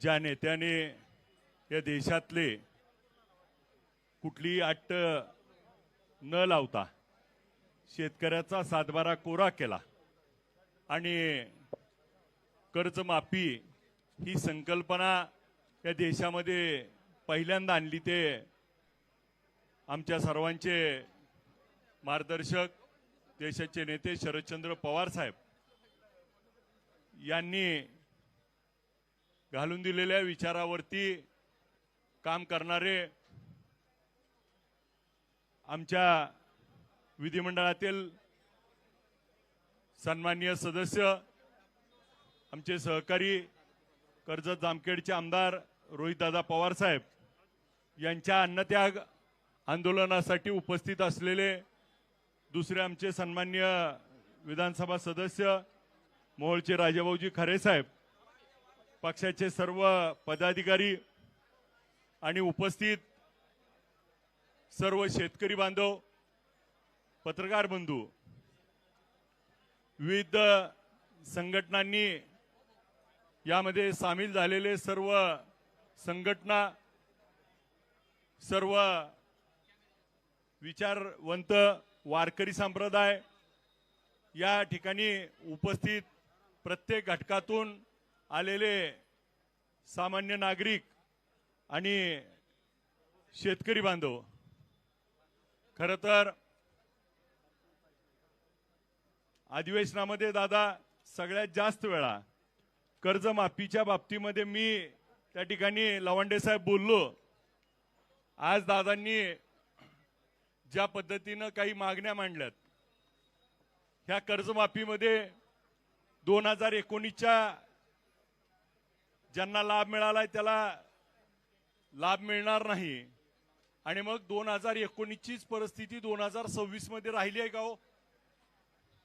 ज्या नेत्याने या देशातले कुठलीही अट न लावता शेतकऱ्याचा सातबारा कोरा केला आणि कर्जमाफी ही संकल्पना या देशामध्ये पहिल्यांदा आणली ते आमच्या सर्वांचे मार्गदर्शक देशाचे नेते शरदचंद्र पवार साहेब यांनी घालून दिलेल्या विचारावरती काम करणारे आमच्या विधिमंडळातील सन्माननीय सदस्य आमचे सहकारी कर्जत जामखेडचे आमदार रोहितदादा पवार साहेब यांच्या अन्नत्याग आंदोलनासाठी उपस्थित असलेले दुसरे आमचे सन्माननीय विधानसभा सदस्य मोहोळचे राजाभाऊजी खरे साहेब, पक्षाचे सर्व पदाधिकारी आणि उपस्थित सर्व शेतकरी बांधव, पत्रकार बंधू, विविध संघटनांनी यामध्ये सामील झालेले सर्व संघटना, सर्व विचारवंत वारकरी संप्रदाय, या ठिकाणी उपस्थित प्रत्येक घटकातून आलेले सामान्य नागरिक आणि शेतकरी बांधव, खरं तर अधिवेशनामध्ये दादा सगळ्यात जास्त वेळा कर्जमाफीच्या बाबतीमध्ये मी त्या ठिकाणी लवंडे साहेब बोललो। आज दादांनी ज्या पद्धतीनं काही मागण्या मांडल्यात, ह्या कर्जमाफीमध्ये 2019च्या ज्यांना लाभ मिळालाय त्याला लाभ मिळणार नाही आणि मग 2019चीच परिस्थिती 2026 मध्ये राहिली आहे का हो?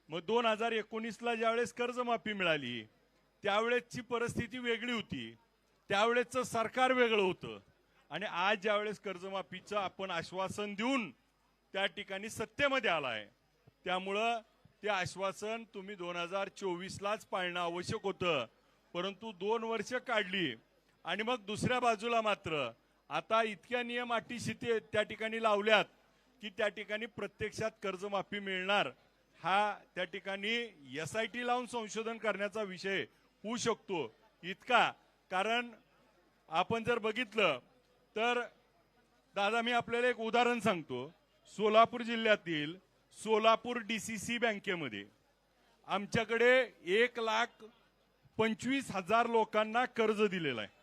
मग 2019ला ज्यावेळेस कर्जमाफी मिळाली त्यावेळेसची परिस्थिती वेगळी होती, त्यावेळेसचं सरकार वेगळं होतं आणि आज ज्यावेळेस कर्जमाफीचं आपण आश्वासन देऊन त्या ठिकाणी सत्तेमध्ये आलाय, त्यामुळं ते आश्वासन तुम्ही 2024लाच पाळणं आवश्यक होतं, परंतु 2 वर्ष काढली आणि मग दुसऱ्या बाजूला मात्र आता इतक्या नियम अटी त्या ठिकाणी लावल्यात की त्या ठिकाणी प्रत्यक्षात कर्जमाफी मिळणार हा त्या ठिकाणी SIT लावून संशोधन करण्याचा विषय होऊ शकतो इतका। कारण आपण जर बघितलं तर दादा मी आपल्याला एक उदाहरण सांगतो। सोलापूर जिल्ह्यातील सोलापूर DCC बँकेमध्ये आमच्याकडे 1,25,000 लोकांना कर्ज दिलेलं आहे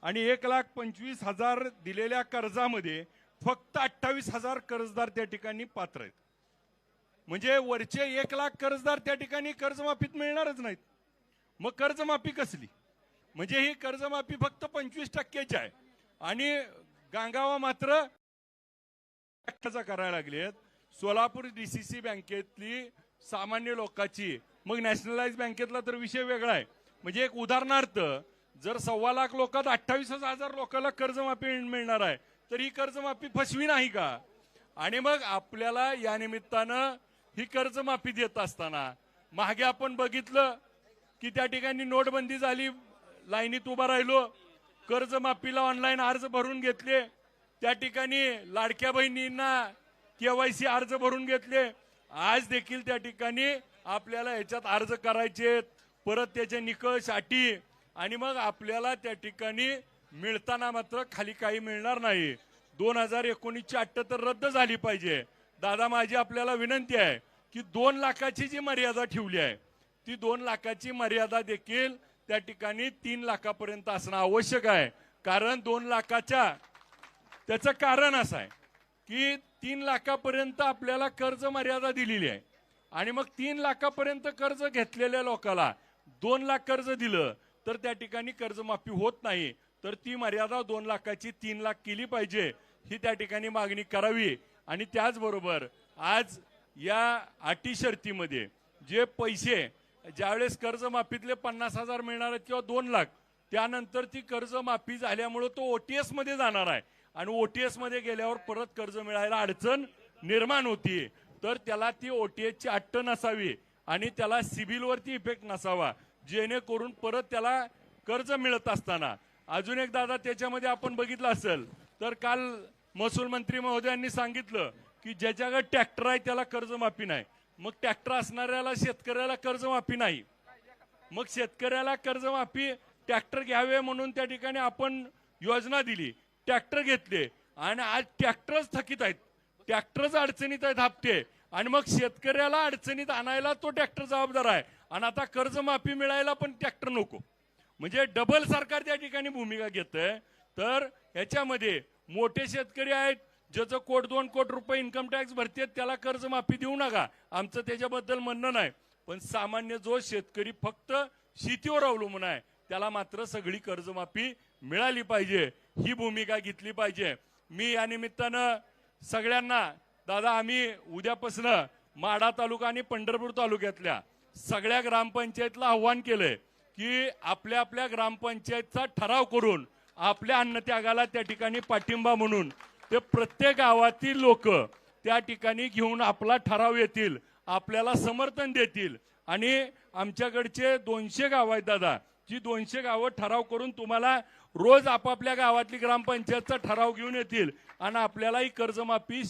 आणि 1,25,000 दिलेल्या कर्जामध्ये फक्त 28,000 कर्जदार त्या ठिकाणी पात्र आहेत। म्हणजे वरचे 1,00,000 कर्जदार त्या ठिकाणी कर्जमाफीत मिळणारच नाहीत। मग कर्जमाफी कसली? म्हणजे ही कर्जमाफी फक्त 25% आहे आणि गांगावा मात्र करायला लागलेत। सोलापूर DCC बँकेतली सामान्य लोकांची, मग नॅशनलाइज बँकेतला तर विषय वेगळा आहे। म्हणजे एक उदाहरणार्थ जर 1.25 लाख लोकात 28,000 लोकांना कर्जमाफी मिळणार आहे तर ही कर्जमाफी फसवी नाही का? आणि मग आपल्याला या निमित्तानं ही कर्जमाफी देत असताना मागे आपण बघितलं की त्या ठिकाणी नोटबंदी झाली, लाईनीत उभा राहिलो, कर्जमाफीला ऑनलाईन अर्ज भरून घेतले, त्या ठिकाणी लाडक्या बहिणींना KYC अर्ज भरून घेतले। आज देखील त्या ठिकाणी आपल्याला ह्याच्यात अर्ज करायचे, परत त्याचे निकष अटी आणि मग आपल्याला त्या ठिकाणी मिळताना मात्र खाली काही मिळणार नाही। 2019ची अट तर रद्द झाली पाहिजे। दादा माझी आपल्याला विनंती आहे की 2 लाखाची जी मर्यादा ठेवली आहे ती 2 लाखाची मर्यादा देखील त्या ठिकाणी 3 लाखापर्यंत असणं आवश्यक आहे। कारण 2 लाखाच्या त्याचं कारण असं आहे की 3 लाखापर्यंत आपल्याला कर्ज मर्यादा दिलेली आहे आणि मग 3 लाखापर्यंत कर्ज घेतलेल्या लोकांना 2 लाख कर्ज दिलं तर त्या ठिकाणी कर्जमाफी होत नाही, तर ती मर्यादा 2 लाखाची 3 लाख केली पाहिजे ही त्या ठिकाणी मागणी करावी। आणि त्याचबरोबर आज या अटी शर्तीमध्ये जे पैसे ज्यावेळेस कर्जमाफीतले 50,000 मिळणार आहेत किंवा 2 लाख, त्यानंतर ती कर्जमाफी झाल्यामुळे तो OTS मध्ये जाणार आहे आणि OTS मध्ये गेल्यावर परत कर्ज मिळायला अडचण निर्माण होती, तर त्याला ती OTS ची अट नसावी आणि त्याला सिबिल वरती इफेक्ट नसावा, जेणेकरून परत त्याला कर्ज मिळत असताना अजून एक दादा त्याच्यामध्ये आपण बघितलं असेल तर काल महसूल मंत्री महोदयांनी सांगितलं की ज्याच्याकडे ट्रॅक्टर आहे त्याला कर्जमाफी नाही. मग ट्रॅक्टर असणाऱ्याला शेतकऱ्याला कर्जमाफी नाही. मग शेतकऱ्याला कर्जमाफी ट्रॅक्टर घ्यावे म्हणून त्या ठिकाणी आपण योजना दिली, ट्रॅक्टर घेतले आणि आज ट्रॅक्टरच थकीत आहेत, ट्रॅक्टरच अडचणीत आहेत हप्ते आणि मग शेतकऱ्याला अडचणीत आणायला तो ट्रॅक्टर जबाबदार आहे आणि आता कर्जमाफी मिळायला पण ट्रॅक्टर नको. म्हणजे डबल सरकार त्या ठिकाणी भूमिका घेतंय. तर याच्यामध्ये मोठे शेतकरी आहेत ज्याचं 1-2 कोटी रुपये इन्कम टॅक्स भरतेत त्याला कर्जमाफी देऊ नका, आमचं त्याच्याबद्दल म्हणणं नाही. पण सामान्य जो शेतकरी फक्त शेतीवर अवलंबून आहे त्याला मात्र सगळी कर्जमाफी मिळाली पाहिजे, ही भूमिका घेतली पाहिजे. मी या निमित्तानं सगळ्यांना दादा आम्ही उद्यापासून माढा तालुका आणि पंढरपूर तालुक्यातल्या सगळ्या ग्रामपंचायतला आव्हान केलंय की आपल्या आपल्या ग्रामपंचायतचा ठराव करून आपल्या अन्नत्यागाला त्या ठिकाणी पाठिंबा म्हणून ते प्रत्येक गावातील लोक त्या ठिकाणी घेऊन आपला ठराव येतील, आपल्याला समर्थन देतील. आणि आमच्याकडचे 200 गाव आहेत दादा, जी 200 गावं ठराव करून तुम्हाला रोज आपापल्या गावातली ग्रामपंचायतचा ठराव घेऊन येतील आणि आपल्यालाही कर्जमाफी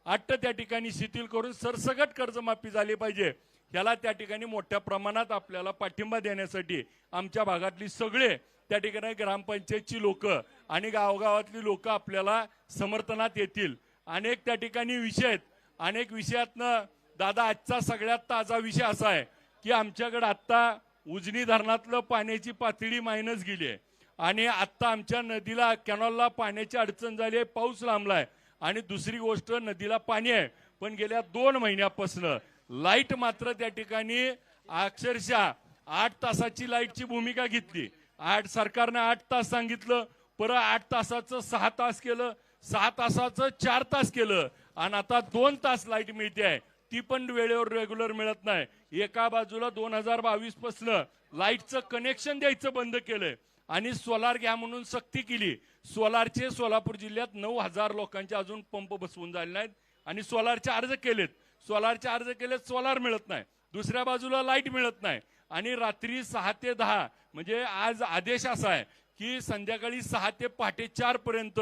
अट्ट त्या ठिकाणी शिथिल करून सरसकट कर्जमाफी झाली पाहिजे. याला त्या ठिकाणी मोठ्या प्रमाणात आपल्याला पाठिंबा देण्यासाठी आमच्या भागातली सगळे त्या ठिकाणी ग्रामपंचायतची लोक आणि गावगावातली लोक आपल्याला समर्थनात येतील. अनेक त्या ठिकाणी विषय आहेत, अनेक विषयातनं दादा आजचा सगळ्यात ताजा विषय असा आहे की आमच्याकडे आता उजनी धरणातलं पाण्याची पातळी मायनस गेली आहे आणि आता आमच्या नदीला कॅनॉलला पाण्याची अडचण झाली आहे, पाऊस लांबलाय. आणि दुसरी गोष्ट नदीला पाणी आहे पण गेल्या 2 महिन्यापासून लाईट मात्र त्या ठिकाणी अक्षरशः 8 तासाची लाईटची भूमिका घेतली. सरकारने 8 तास सांगितलं, परत 8 तासाचं 6 तास केलं, 6 तासाचं 4 तास केलं आणि आता 2 तास लाईट मिळते आहे, ती पण वेळेवर रेग्युलर मिळत नाही. एका बाजूला 2022 पासून लाईटचं कनेक्शन द्यायचं बंद केलंय आणि सोलार घ्या म्हणून सक्ती केली. सोलारचे सोलापूर जिल्ह्यात 9,000 लोकांचे अजून पंप बसवून झाले नाहीत आणि सोलारचे अर्ज केलेत, सोलार मिळत नाही. दुसऱ्या बाजूला लाईट मिळत नाही आणि रात्री 6 ते 10 म्हणजे आज आदेश असा आहे की संध्याकाळी 6 ते पहाटे 4 पर्यंत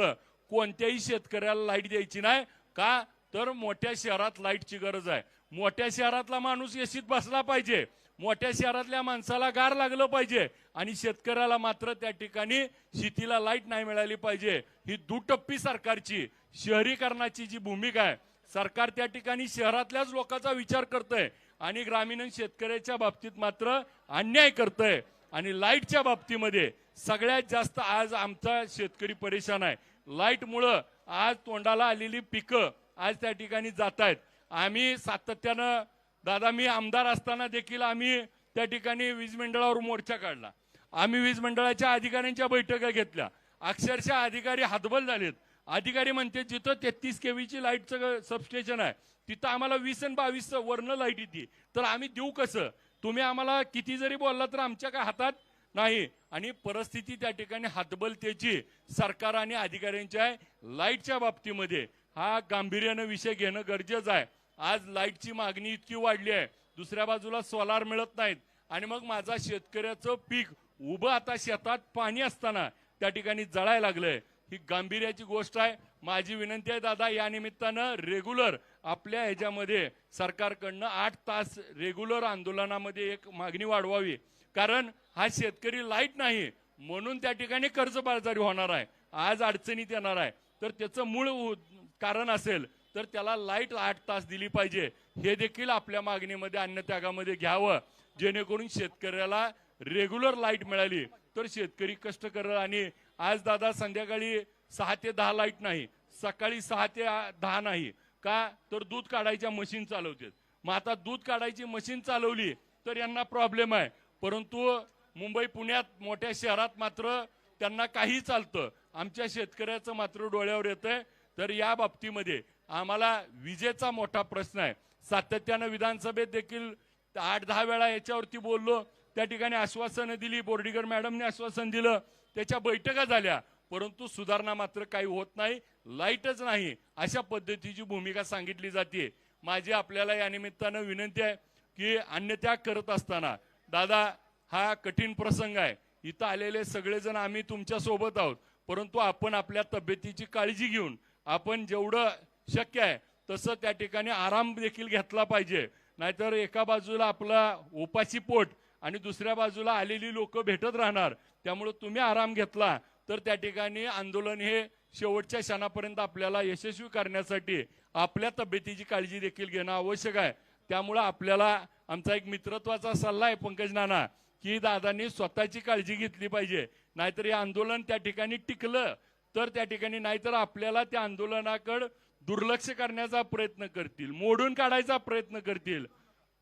कोणत्याही शेतकऱ्याला लाईट द्यायची नाही. का तर मोठ्या शहरात लाईटची गरज आहे. मोठ्या शहरातला माणूस एसीत बसला पाहिजे, मोठ्या शहरातल्या माणसाला गार लागलं पाहिजे आणि शेतकऱ्याला मात्र त्या ठिकाणी शेतीला लाईट नाही मिळाली पाहिजे. ही दुटप्पी सरकारची शहरीकरणाची जी भूमिका आहे, सरकार त्या ठिकाणी शहरातल्याच लोकांचा विचार करतंय आणि ग्रामीण शेतकऱ्याच्या बाबतीत मात्र अन्याय करतंय. आणि लाईटच्या बाबतीमध्ये सगळ्यात जास्त आज आमचा शेतकरी परेशान आहे. लाईटमुळं आज तोंडाला आलेली पिकं आज त्या ठिकाणी जात आहेत. आम्ही सातत्यानं दादा, मी आमदार असताना देखील आम्ही त्या ठिकाणी वीज मंडळावर मोर्चा काढला, आम्ही वीज मंडळाच्या अधिकाऱ्यांच्या बैठका घेतल्या. अक्षरशः अधिकारी हतबल झालेत. अधिकारी म्हणते जिथं 33 केवीची लाईटचं सबस्टेशन आहे तिथं आम्हाला 20 आणि 22 वरनं लाईट येते, तर आम्ही देऊ कसं? तुम्ही आम्हाला किती जरी बोलला तर आमच्या काय हातात नाही. आणि परिस्थिती त्या ठिकाणी हतबलतेची सरकार आणि अधिकाऱ्यांच्या आहे. लाईटच्या बाबतीमध्ये हा गांभीर्यानं विषय घेणं गरजेचं आहे. आज लाईटची मागणी इतकी वाढली आहे, दुसऱ्या बाजूला सोलार मिळत नाहीत आणि मग माझा शेतकऱ्याचं पीक उभं आता शेतात पाणी असताना त्या ठिकाणी जळायला लागलंय. ही गांभीर्याची गोष्ट आहे. माझी विनंती आहे दादा, या निमित्तानं रेग्युलर आपल्या ह्याच्यामध्ये सरकारकडनं 8 तास रेग्युलर आंदोलनामध्ये एक मागणी वाढवावी. कारण हा शेतकरी लाईट नाही म्हणून त्या ठिकाणी कर्जबाजारी होणार आहे, आज अडचणीत येणार आहे. तर त्याचं मूळ कारण असेल तर त्याला लाईट 8 तास दिली पाहिजे. हे देखील आपल्या मागणीमध्ये अन्नत्यागामध्ये घ्यावं, जेणेकरून शेतकऱ्याला रेग्युलर लाईट मिळाली तर शेतकरी कष्ट करेल. आणि आज दादा संध्याकाळी 6 ते 10 लाईट नाही, सकाळी 6 ते 10 नाही. का तर दूध काढायच्या मशीन चालवतात. मग आता दूध काढायची मशीन चालवली तर यांना प्रॉब्लेम आहे, परंतु मुंबई पुण्यात मोठ्या शहरात मात्र त्यांना काही चालतं. आमच्या शेतकऱ्याचं मात्र डोळ्यावर येतंय. तर या बाबतीमध्ये आम्हाला विजेचा मोठा प्रश्न आहे. सातत्यानं विधानसभेत देखील 8-10 वेळा याच्यावरती बोललो, त्या ठिकाणी आश्वासनं दिली, बोर्डीकर मॅडमने आश्वासन दिलं, त्याच्या बैठका झाल्या, परंतु सुधारणा मात्र काही होत नाही. लाईटच नाही अशा पद्धतीची भूमिका सांगितली जाते. माझी आपल्याला या निमित्तानं विनंती आहे की अन्नत्याग करत असताना दादा हा कठीण प्रसंग आहे, इथं आलेले सगळेजण आम्ही तुमच्या सोबत आहोत, परंतु आपण आपल्या तब्येतीची काळजी घेऊन आपण जेवढं शक्य आहे तसं त्या ठिकाणी आराम देखील घेतला पाहिजे. नाहीतर एका बाजूला आपला उपाशी पोट आणि दुसऱ्या बाजूला आलेली लोक भेटत राहणार. त्यामुळे तुम्ही आराम घेतला तर त्या ठिकाणी आंदोलन हे शेवटच्या क्षणापर्यंत आपल्याला यशस्वी करण्यासाठी आपल्या तब्येतीची काळजी देखील घेणं आवश्यक आहे. त्यामुळे आपल्याला आमचा एक मित्रत्वाचा सल्ला आहे पंकज नाना, की दादांनी स्वतःची काळजी घेतली पाहिजे. नाहीतर हे आंदोलन त्या ठिकाणी टिकलं तर त्या ठिकाणी नाहीतर आपल्याला त्या आंदोलनाकडे दुर्लक्ष करण्याचा प्रयत्न करतील, मोडून काढायचा प्रयत्न करतील.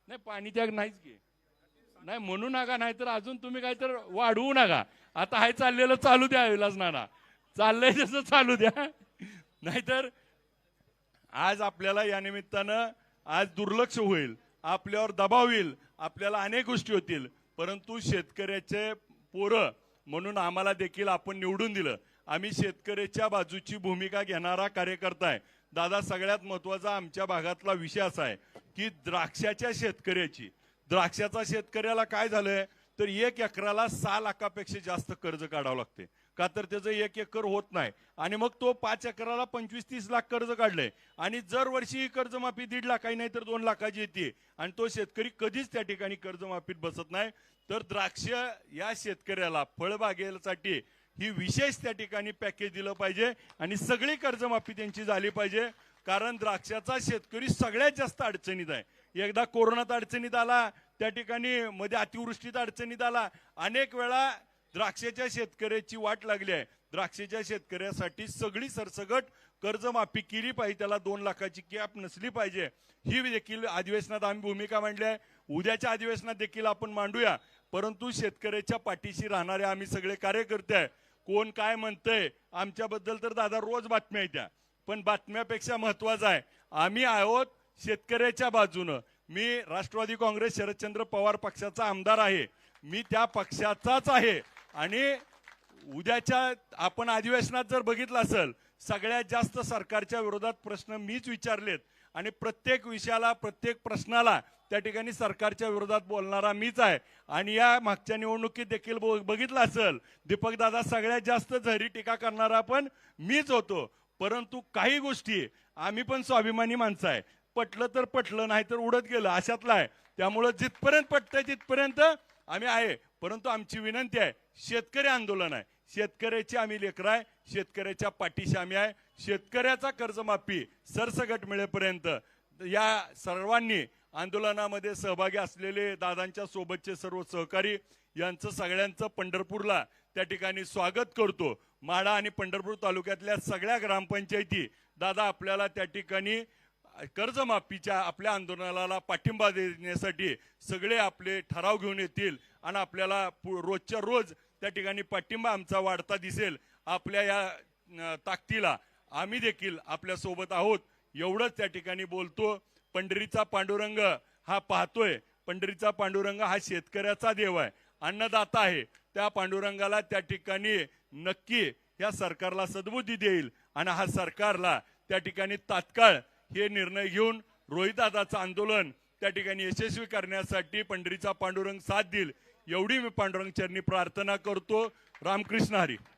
नाही पाणी त्याग नाहीच घे, नाही म्हणू नका, नाहीतर अजून तुम्ही काय तर वाढवू नका. आता हाय चाललेलं चालू द्या विलास नाना, चाललंय तसं चालू द्या. नाहीतर आज आपल्याला या निमित्तानं आज दुर्लक्ष होईल, आपल्यावर दबाव येईल, आपल्याला अनेक गोष्टी होतील. परंतु शेतकऱ्याचे पोरं म्हणून आम्हाला देखील आपण निवडून दिलं. आम्ही शेतकऱ्याच्या बाजूची भूमिका घेणारा कार्यकर्ता आहे. दादा सगळ्यात महत्वाचा आमच्या भागातला विषय असा आहे की द्राक्षाच्या शेतकऱ्याला काय झालंय तर 1 एकराला 6 लाखापेक्षा जास्त कर्ज काढावं लागते. का तर त्याचं 1 एकर होत नाही आणि मग तो 5 एकराला 25-30 लाख कर्ज काढलंय आणि दर वर्षी कर्जमाफी 1.5 लाखाची नाही तर 2 लाखाची येते आणि तो शेतकरी कधीच त्या ठिकाणी कर्जमाफीत बसत नाही. तर द्राक्ष या शेतकऱ्याला फळबागेसाठी ही विशेष त्या ठिकाणी पॅकेज दिलं पाहिजे आणि सगळी कर्जमाफी त्यांची झाली पाहिजे. कारण द्राक्षाचा शेतकरी सगळ्यात जास्त अडचणीत आहे. एकदा कोरोनात अडचणीत आला, त्या ठिकाणी मध्ये अतिवृष्टीत अडचणीत आला, अनेक वेळा द्राक्षाच्या शेतकऱ्याची वाट लागली आहे. द्राक्षाच्या शेतकऱ्यासाठी सगळी सरसगट कर्जमाफी केली पाहिजे, त्याला 2 लाखाची कॅप नसली पाहिजे. ही देखील अधिवेशनात आम्ही भूमिका मांडली आहे, उद्याच्या अधिवेशनात देखील आपण मांडूया. परंतु शेतकऱ्याच्या पाठीशी राहणारे आम्ही सगळे कार्यकर्ते आहे. कोण काय म्हणतंय आमच्याबद्दल तर दादा रोज बातम्या येत्या, पण बातम्यापेक्षा महत्वाचं आहे आम्ही आहोत शेतकऱ्याच्या बाजूनं. मी राष्ट्रवादी काँग्रेस शरदचंद्र पवार पक्षाचा आमदार आहे, मी त्या पक्षाचाच आहे. आणि उद्याच्या आपण अधिवेशनात जर बघितलं असेल सगळ्यात जास्त सरकारच्या विरोधात प्रश्न मीच विचारलेत आणि प्रत्येक विषयाला प्रत्येक प्रश्नाला त्या ठिकाणी सरकारच्या विरोधात बोलणारा मीच आहे. आणि या मागच्या निवडणुकीत देखील बघितलं असेल दीपक दादा सगळ्यात जास्त झरी टीका करणारा पण मीच होतो. परंतु काही गोष्टी आम्ही पण स्वाभिमानी माणसं आहे, पटलं तर पटलं नाही तर उडत गेलं अशातला आहे. त्यामुळे जिथपर्यंत पटतंय तिथपर्यंत आम्ही आहे. परंतु आमची विनंती आहे, शेतकरी आंदोलन आहे, शेतकऱ्याची आम्ही लेकरं आहे, शेतकऱ्याच्या पाठीशी आम्ही आहे. शेतकऱ्याचा कर्जमाफी सरसगट मिळेपर्यंत या सर्वांनी आंदोलनामध्ये सहभागी असलेले दादांच्या सोबतचे सर्व सहकारी यांचं सगळ्यांचं पंढरपूरला त्या ठिकाणी स्वागत करतो. माढा आणि पंढरपूर तालुक्यातल्या सगळ्या ग्रामपंचायती दादा आपल्याला त्या ठिकाणी कर्जमाफीच्या आपल्या आंदोलनाला पाठिंबा देण्यासाठी सगळे आपले ठराव घेऊन येतील आणि आपल्याला रोजच्या रोज त्या ठिकाणी पाठिंबा आमचा वाढता दिसेल. आपल्या या ताकदीला आम्ही देखील आपल्या सोबत आहोत एवढंच त्या ठिकाणी बोलतो. पंढरीचा पांडुरंग हा पाहतोय, पंढरीचा पांडुरंग हा शेतकऱ्याचा देव आहे, अन्नदाता आहे. त्या पांडुरंगाला त्या ठिकाणी नक्की या सरकारला सद्बुद्धी देईल आणि हा सरकारला त्या ठिकाणी तात्काळ हे निर्णय घेऊन रोहितदादाचं आंदोलन त्या ठिकाणी यशस्वी करण्यासाठी पंढरीचा पांडुरंग साथ देईल एवढी मी पांडुरंग चरणी प्रार्थना करतो. रामकृष्ण हरी.